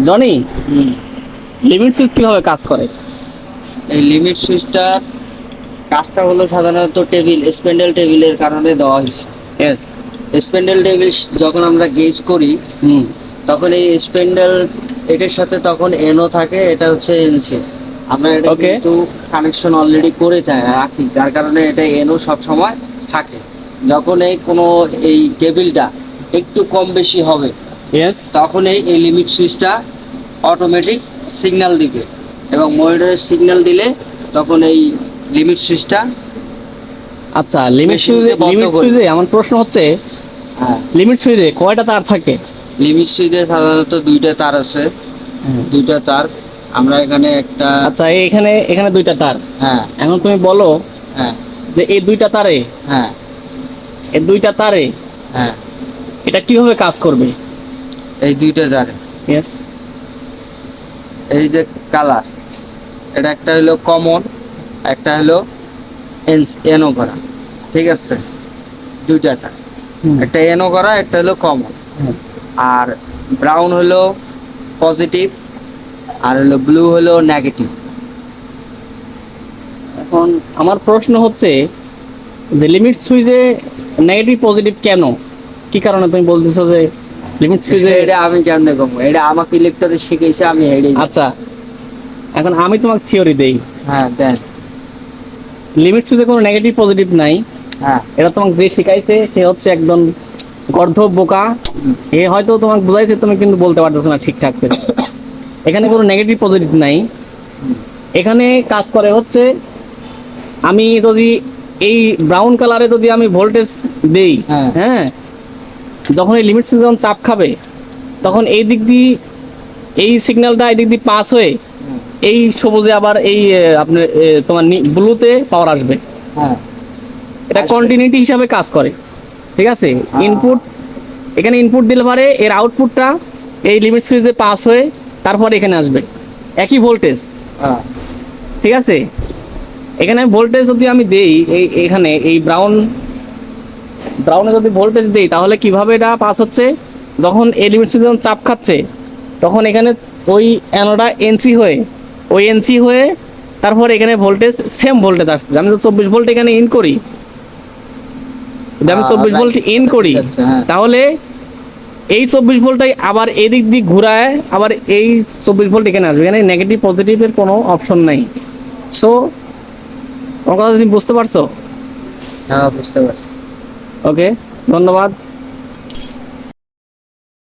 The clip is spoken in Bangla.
জনি, লিমিট সুইচ কিভাবে কাজ করে? এই লিমিট সুইচটার কাজটা হলো সাধারণত স্প্যান্ডেল টেবিলের কারণে দেওয়া হয়েছে। ইয়েস। স্প্যান্ডেল টেবিল যখন আমরা গেজ করি তখন এই স্প্যান্ডেল এটার সাথে তখন এনও থাকে, এটা হচ্ছে এনসি। আমরা এটা কিন্তু কানেকশন অলরেডি করে রাখি, যার কারণে এটা এনও সব সময় থাকে। যখন এই কেবিলটা একটু কম বেশি হবে, ইয়েস, তখন এই লিমিট সুইচটা অটোমেটিক সিগন্যাল দিবে, এবং মনিটরের সিগন্যাল দিলে তখন এই লিমিট সুইচটা। আচ্ছা, লিমিট সুইচে আমার প্রশ্ন হচ্ছে, লিমিট সুইচে কয়টা তার থাকে? লিমিট সুইচে সাধারণত দুইটা তার আছে, দুইটা তার। আমরা এখানে একটা, আচ্ছা, এখানে এখানে দুইটা তার। হ্যাঁ, এখন তুমি বলো হ্যাঁ, যে এই দুইটা তারে, হ্যাঁ, এই দুইটা তারে হ্যাঁ, এটা কিভাবে কাজ করবে? এই দুইটা তারে, ইয়েস, এই যে কালার, এটা একটা হলো কমন, একটা হলো এনো করা, ঠিক আছে? দুইটা তার, একটা এনো করা, একটা হলো কমন। আর ব্রাউন হলো পজিটিভ, আর হলো ব্লু হলো নেগেটিভ। এখন আমার প্রশ্ন হচ্ছে যে লিমিট সুইচে নেগেটিভ পজিটিভ কেন? কি কারণে তুমি বলতেছো যে লিমিট সুইচে? এটা আমি কেমনে কমবো, এটা আমাকে ইলেকট্রিক শিখেছে, আমি হেডে। আচ্ছা, এখন আমি তোমাকে থিওরি দেই। হ্যাঁ, দেন। লিমিট সুইচে কোনো নেগেটিভ পজিটিভ নাই। হ্যাঁ, এটা তোমাকে যে শিখাইছে সে হচ্ছে একদম গর্ধব বোকা। এ হয়তো তোমাকে বুঝাইছে, তুমি কিন্তু বলতে পারতেছো না ঠিকঠাক করে। এখানে কোনো নেগেটিভ পজিটিভ নাই। এখানে কাজ করে হচ্ছে, আমি যদি এই ব্রাউন কালারে যদি আমি ভোল্টেজ দেই, হ্যাঁ, যখন এই লিমিট সুইচ যখন চাপ খাবে, তখন এই দিক দিয়ে এই সিগন্যালটা এই দিক দিয়ে পাস হয়ে এই সবুজে আবার এই আপনার তোমার ব্লুতে পাওয়ার আসবে। হ্যাঁ, এটা কন্টিনিউটি হিসাবে কাজ করে, ঠিক আছে? ইনপুট, এখানে ইনপুট দিলে পারে এর আউটপুটটা এই লিমিট সুইচে পাস হয়ে তারপরে এখানে আসবে একই ভোল্টেজ, ঠিক আছে? এখানে ভোল্টেজ যদি আমি দেই, এখানে এই ব্রাউনে যদি ভোল্টেজ দেই, তাহলে কিভাবে এটা পাস হচ্ছে? যখন এই লিমিট সুইচ যখন চাপ খাচ্ছে, তখন এখানে ওই অ্যানোডা এনসি হয়ে তারপর এখানে ভোল্টেজ সেম ভোল্টেজ আসছে। আমি তো 24 ভোল্ট এখানে ইন করি, আমি 24 ভোল্ট ইন করি, তাহলে এই 24 ভোল্টটাই আবার এদিক দিয়ে ঘুরায় আবার এই 24 ভোল্ট এখানে আসবে। এখানে নেগেটিভ পজিটিভের কোনো অপশন নাই। সো আমার কথা তুমি বুঝতে পারছো? হ্যাঁ, বুঝতে পারছি। ওকে, ধন্যবাদ।